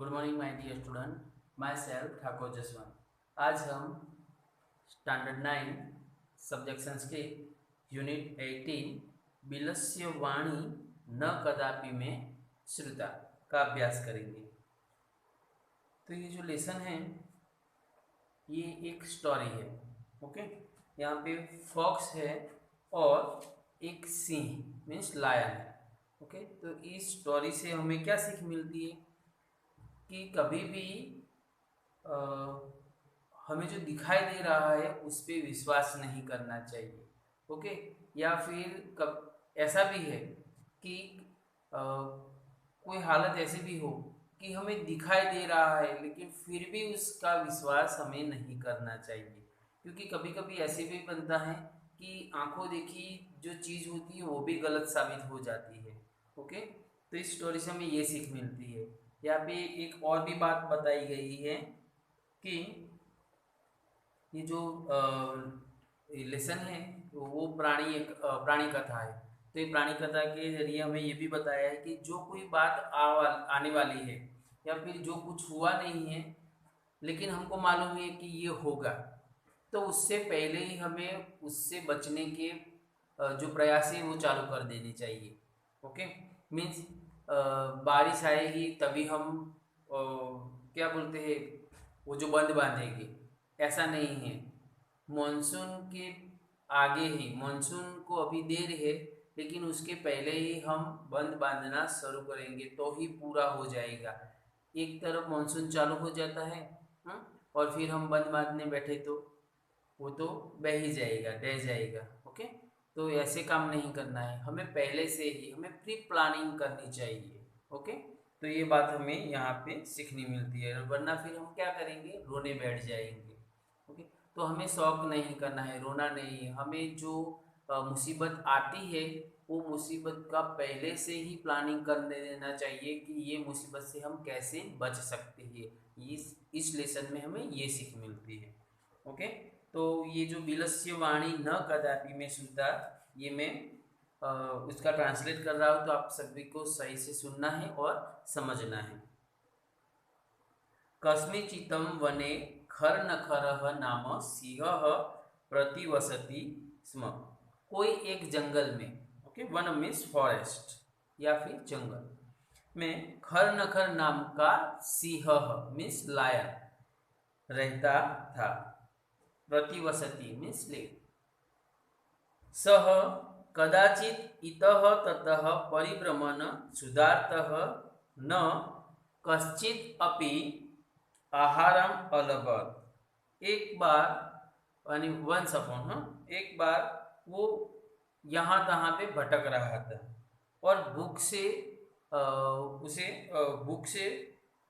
Good morning my dear student, myself Thakur Jaswant. आज हम standard 9 subject Sanskrit unit 18 बिलस्य वाणी न कदापि में श्रुता का अभ्यास करेंगे। तो ये जो लेसन है ये एक स्टोरी है। ओके, यहाँ पे फॉक्स है और एक सिंह मीन्स लायन है। ओके, तो इस स्टोरी से हमें क्या सीख मिलती है कि कभी भी अ, हमें जो दिखाई दे रहा है उस पर विश्वास नहीं करना चाहिए। ओके, या फिर कब ऐसा भी है कि कोई हालत ऐसी भी हो कि हमें दिखाई दे रहा है लेकिन फिर भी उसका विश्वास हमें नहीं करना चाहिए, क्योंकि कभी कभी ऐसे भी बनता है कि आंखों देखी जो चीज़ होती है वो भी गलत साबित हो जाती है। ओके, तो इस स्टोरी से हमें ये सीख मिलती है। यहाँ पे एक और भी बात बताई गई है कि ये जो लेसन है वो प्राणी कथा है। तो ये प्राणी कथा के जरिए हमें ये भी बताया है कि जो कोई बात आने वाली है या फिर जो कुछ हुआ नहीं है लेकिन हमको मालूम है कि ये होगा, तो उससे पहले ही हमें उससे बचने के जो प्रयास है वो चालू कर देने चाहिए। ओके, मीन्स बारिश आएगी तभी हम क्या बोलते हैं वो जो बंद बांधेंगे, ऐसा नहीं है। मॉनसून के आगे ही, मॉनसून को अभी देर है लेकिन उसके पहले ही हम बंद बांधना शुरू करेंगे तो ही पूरा हो जाएगा। एक तरफ मॉनसून चालू हो जाता है, और फिर हम बंद बांधने बैठे तो वो तो बह ही जाएगा, ढह जाएगा। ओके, तो ऐसे काम नहीं करना है, हमें पहले से ही हमें प्री प्लानिंग करनी चाहिए। ओके, तो ये बात हमें यहाँ पे सीखनी मिलती है, वरना फिर हम क्या करेंगे, रोने बैठ जाएंगे। ओके, तो हमें शौक नहीं करना है, रोना नहीं है। हमें जो मुसीबत आती है वो मुसीबत का पहले से ही प्लानिंग कर देना चाहिए कि ये मुसीबत से हम कैसे बच सकते हैं। इस लेसन में हमें ये सीख मिलती है। ओके, तो ये जो बिलस्य वाणी न कदापि में श्रुता, ये मैं उसका ट्रांसलेट कर रहा हूँ, तो आप सभी को सही से सुनना है और समझना है। कस्मिचितं वने खरनखरः नाम सिंहः प्रतिवसति स्म। कोई एक जंगल में, ओके, वन मीन्स फॉरेस्ट या फिर जंगल में खरनखर नाम का सिंह मीन्स लायन रहता था। प्रतिवसति मीन्स लिव। सह कदाचित इतः ततः परिभ्रमण सुधार्थः न कश्चित अपि आहारम अलभत। एक बार यानी वंस अपॉन, एक बार वो यहाँ तहाँ पे भटक रहा था और भूख से भूख से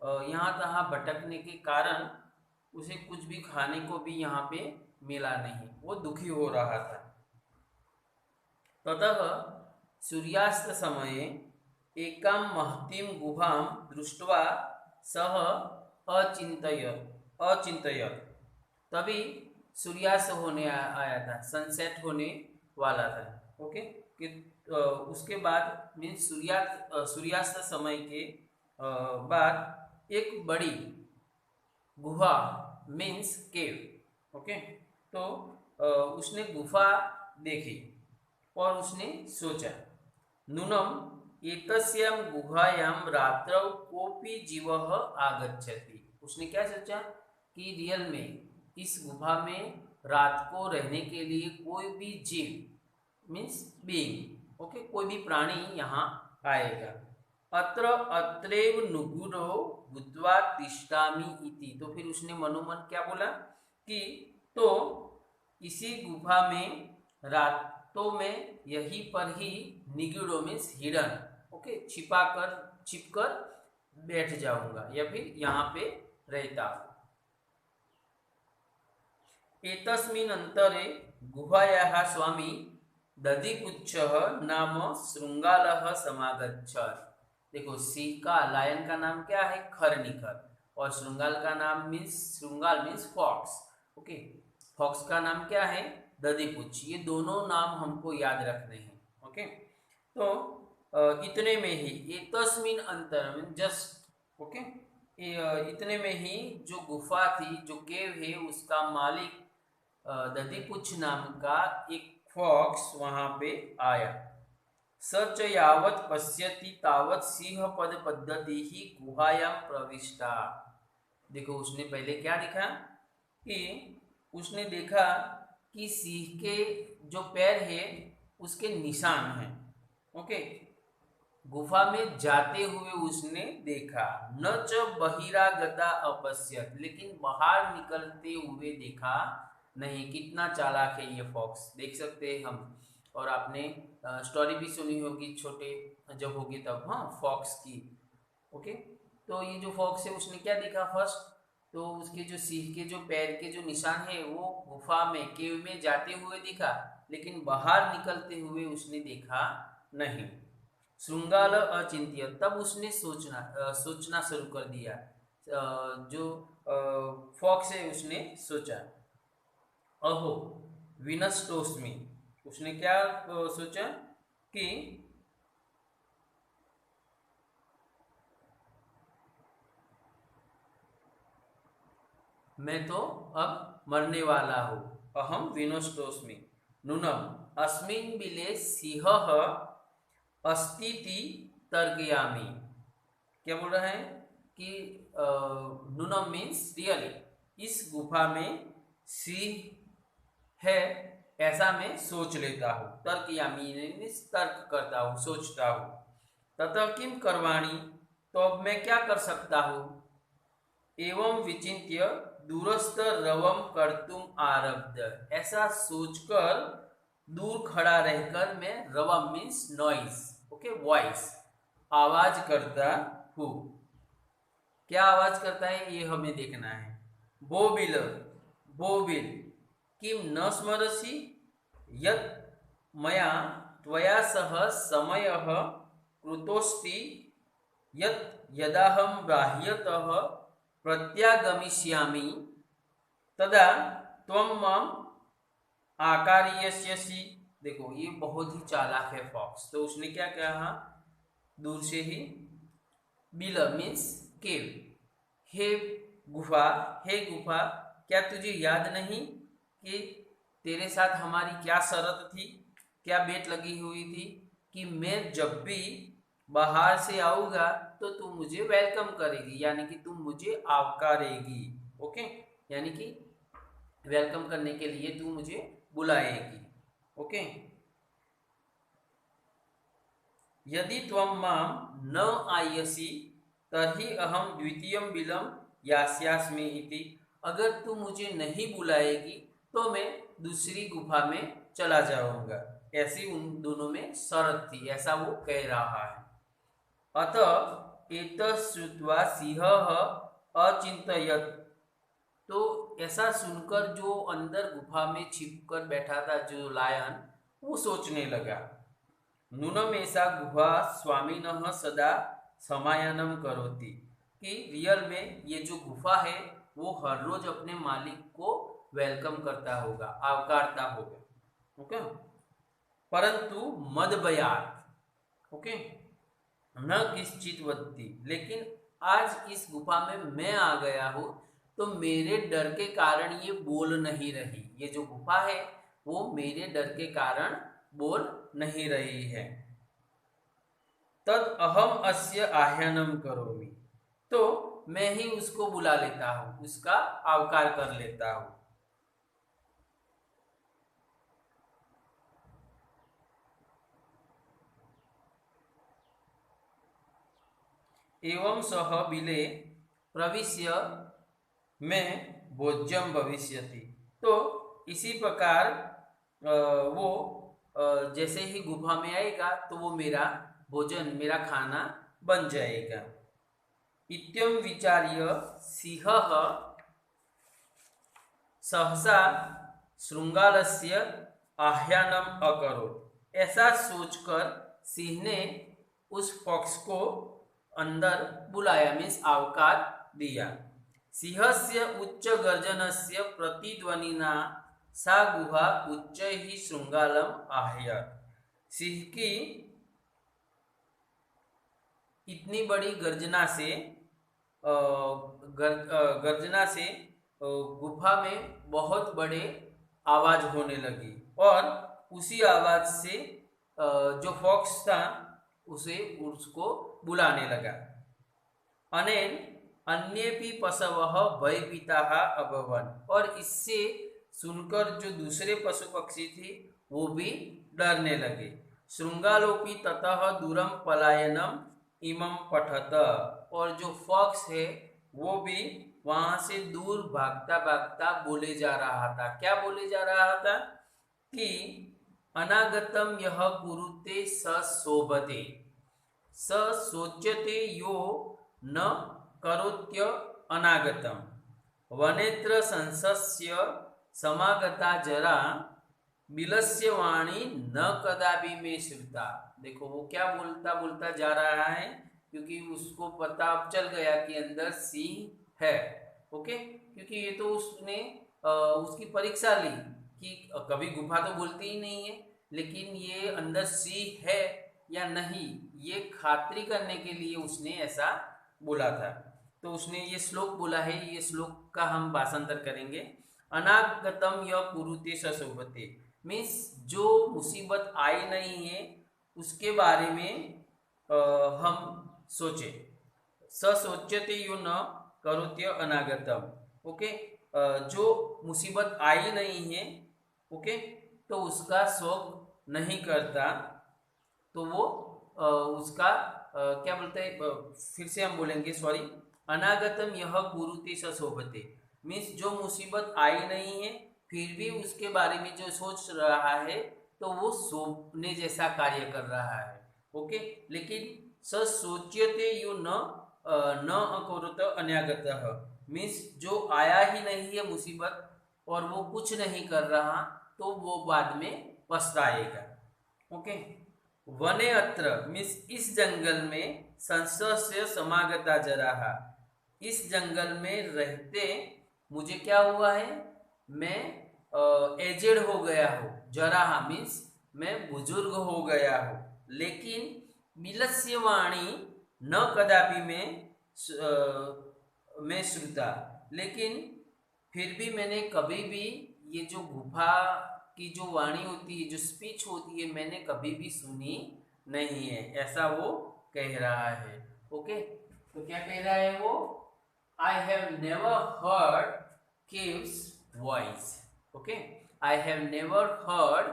यहाँ तहाँ भटकने के कारण उसे कुछ भी खाने को भी यहाँ पे मिला नहीं, वो दुखी हो रहा था। ततः सूर्यास्त समये एकां महतीं गुहां दृष्ट्वा सः अचिंतयत्। तभी सूर्यास्त होने आया था, सनसेट होने वाला था। ओके, कि उसके बाद मीन्स सूर्यास्त समय के बाद एक बड़ी गुहा मीन्स केव। ओके, तो उसने गुफा देखी और उसने सोचा, नूनम एतस्यां गुहायां रात्रौ कोपी जीवः आगच्छति। उसने क्या सोचा कि रियल में इस गुफा में रात को रहने के लिए कोई भी जीव मीन्स बीइंग, ओके, कोई भी प्राणी यहाँ आएगा। अत्र अत्रैव नुगुरो भूत्वा तिष्ठामि इति। तो फिर उसने मनोमन क्या बोला कि तो इसी गुफा में रातों में यहीं पर ही निगुरो मीन्स हिडन, ओके, छिपकर बैठ जाऊंगा या फिर यहाँ पे रहता हूँ। एतस्मिन् अंतरे गुहायाः स्वामी दधिपुच्छः नाम श्रृंगालः समागच्छत्। देखो, सिंह का, लायन का नाम क्या है, खरनिखर, और श्रृंगाल का नाम मीन्स, श्रृंगाल मीन्स फॉक्स। ओके, फॉक्स का नाम क्या है, दधिपुच्छ। ये दोनों नाम हमको याद रखने हैं। ओके, तो इतने में ही एतस्मिन अंतर मीन जस्ट, ओके, इतने में ही जो गुफा थी, जो केव है, उसका मालिक दधिपुच्छ नाम का एक फॉक्स वहां पे आया। स च यावत् पश्यति तावत् सिंहपद पद्धति ही गुहायां प्रविष्टा। देखो उसने पहले क्या देखा कि उसने देखा कि सिंह के जो पैर है उसके निशान हैं। ओके, गुफा में जाते हुए उसने देखा। न च बहिरागता अपश्यत, लेकिन बाहर निकलते हुए देखा नहीं। कितना चालाक है ये फॉक्स, देख सकते हैं हम। और आपने स्टोरी भी सुनी होगी छोटे जब होगी तब, हाँ, फॉक्स की। ओके, तो ये जो फॉक्स है उसने क्या देखा फर्स्ट, तो उसके जो सिंह के जो पैर के जो निशान है वो गुफा में, केव में जाते हुए दिखा, लेकिन बाहर निकलते हुए उसने देखा नहीं। श्रृंगाल अचिंत्य, तब उसने सोचना शुरू कर दिया। जो फॉक्स है उसने सोचा, अहो विनष्टोस्मि। उसने क्या सोचा कि मैं तो अब मरने वाला हूँ। अहम विनष्टोस्मि नूनम अस्मिन् बिले सिंहः अस्तीति तर्कयामि। क्या बोल रहा है कि नूनम मीन्स रियली, इस गुफा में सिंह है ऐसा मैं सोच लेता हूँ। तर्कयामि मीन्स तर्क करता हूँ, सोचता हूँ। ततः किम करवाणी, तो अब मैं क्या कर सकता हूँ। एवं विचिंत्य दूरस्थ रवम कर्तुम आरब्ध, ऐसा सोचकर दूर खड़ा रहकर मैं, रवम मीन्स नॉइस, ओके, वॉइस, आवाज करता हूँ। क्या आवाज करता है ये हमें देखना है। बोबिल, बोबिल किम न स्मरसि यत् मया त्वया सह समयः कृतोस्ति यत् यदाहं बाह्यतः प्रत्यागमिष्यामि तदा त्वं माम आकार्यस्यसि। देखो ये बहुत ही चालाक है फॉक्स। तो उसने क्या कहा, दूर से ही, बिल मीन्स केव, हे गुफा, हे गुफा, क्या तुझे याद नहीं कि तेरे साथ हमारी क्या शर्त थी, क्या बेट लगी हुई थी कि मैं जब भी बाहर से आऊंगा तो तू मुझे वेलकम करेगी, यानी कि तुम मुझे आवकारेगी। ओके, यानी कि वेलकम करने के लिए तू मुझे बुलाएगी। ओके, यदि त्वं मां न आयसि तर्हि अहम द्वितीयं बिलं यास्यास्मि इति। अगर तू मुझे नहीं बुलाएगी तो मैं दूसरी गुफा में चला जाऊंगा। ऐसी उन दोनों में शर्त थी, ऐसा वो कह रहा है। अतः एतश्रुत्वा सिंहः अचिंतयत्, तो ऐसा सुनकर जो अंदर गुफा में छिपकर बैठा था जो लायन, वो सोचने लगा। नूनम ऐसा गुहा स्वामिनः सदा समायनम करोति, कि रियल में ये जो गुफा है वो हर रोज अपने मालिक को वेलकम करता होगा, आवकारता होगा। ओके, परंतु मद बयात, ओके, न किसचित वत्ती, लेकिन आज इस गुफा में मैं आ गया हूँ तो मेरे डर के कारण ये बोल नहीं रही। ये जो गुफा है वो मेरे डर के कारण बोल नहीं रही है। तद अहम अस्य आह्यानम करोमि, तो मैं ही उसको बुला लेता हूँ, उसका आवकार कर लेता हूँ। एवं सह बिले प्रविश्य में भोज्यम भविष्यति, तो इसी प्रकार वो जैसे ही गुफा में आएगा तो वो मेरा भोजन, मेरा खाना बन जाएगा। इत्यं विचार्य सिंहः सहसा श्रृंगालस्य आह्यानम अकरोत्, ऐसा सोचकर सिंह ने उस पक्ष को अंदर बुलाया, मीन्स आवकार दिया। सिंहस्य उच्च गर्जनस्य प्रतिध्वनिना सा गुहा उच्चैः श्रृंगालम आह्यात्, सिंह की इतनी बड़ी गर्जना से गर्जना से गुफा में बहुत बड़े आवाज होने लगी और उसी आवाज से जो फॉक्स था उसे उसको बुलाने लगा। अनेन अन्येपि पशवः भयभीताः अभवन्, और इससे सुनकर जो दूसरे पशु पक्षी थे वो भी डरने लगे। श्रृंगालोपी ततः दूरम पलायनम इमं पठत, और जो फॉक्स है वो भी वहां से दूर भागता भागता बोले जा रहा था। क्या बोले जा रहा था कि अनागतम यह कुरुते स शोभते स सोच्यते यो न करोत्य अनागतम वनेत्र संसस्य समागता जरा बिलस्य वाणी न कदापि में श्रुता। देखो वो क्या बोलता बोलता जा रहा है, क्योंकि उसको पता चल गया कि अंदर सिंह है। ओके, क्योंकि ये तो उसने उसकी परीक्षा ली कि कभी गुफा तो बोलती ही नहीं है, लेकिन ये अंदर सिंह है या नहीं ये खातरी करने के लिए उसने ऐसा बोला था। तो उसने ये श्लोक बोला है, ये श्लोक का हम भाषांतर करेंगे। अनागतम य कुरुते स शोभते, मीन्स जो मुसीबत आई नहीं है उसके बारे में हम सोचे। स सोच्यते यो न करोत्य अनागतम, ओके, जो मुसीबत आई नहीं है, ओके, तो उसका शोक नहीं करता, तो वो उसका क्या बोलते हैं, फिर से हम बोलेंगे, सॉरी। अनागतम यह कुरुते स शोभते, मीन्स जो मुसीबत आई नहीं है फिर भी उसके बारे में जो सोच रहा है तो वो शोभने जैसा कार्य कर रहा है। ओके, लेकिन स सोच्यते यो न अकुरुत अनागतः, मीन्स जो आया ही नहीं है मुसीबत और वो कुछ नहीं कर रहा तो वो बाद में पछताएगा। ओके, वने अत्र मीन्स इस जंगल में संसस्य समागता जराहा, इस जंगल में रहते मुझे क्या हुआ है, मैं एजेड हो गया हूँ। जराहा मीन्स मैं बुजुर्ग हो गया हूँ। लेकिन बिलस्य वाणी न कदापि में श्रुता, लेकिन फिर भी मैंने कभी भी ये जो गुफा की जो वाणी होती है, जो स्पीच होती है, मैंने कभी भी सुनी नहीं है, ऐसा वो कह रहा है। ओके, तो क्या कह रहा है वो, I have never heard caves voice। Okay, I have never heard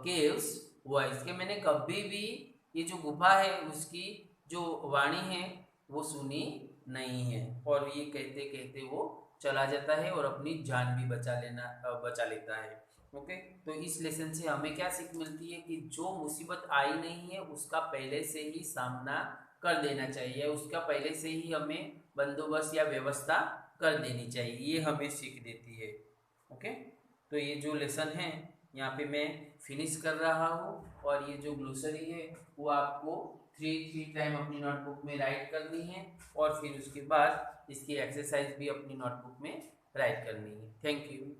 caves voice, कि मैंने कभी भी ये जो गुफा है उसकी जो वाणी है वो सुनी नहीं है। और ये कहते कहते वो चला जाता है और अपनी जान भी बचा लेता है। ओके, तो इस लेसन से हमें क्या सीख मिलती है कि जो मुसीबत आई नहीं है उसका पहले से ही सामना कर देना चाहिए, उसका पहले से ही हमें बंदोबस्त या व्यवस्था कर देनी चाहिए, ये हमें सीख देती है। ओके, तो ये जो लेसन है यहाँ पे मैं फिनिश कर रहा हूँ, और ये जो ग्लोसरी है वो आपको 3 टाइम अपनी नोटबुक में राइट करनी है, और फिर उसके बाद इसकी एक्सरसाइज भी अपनी नोटबुक में राइट करनी है। Thank you.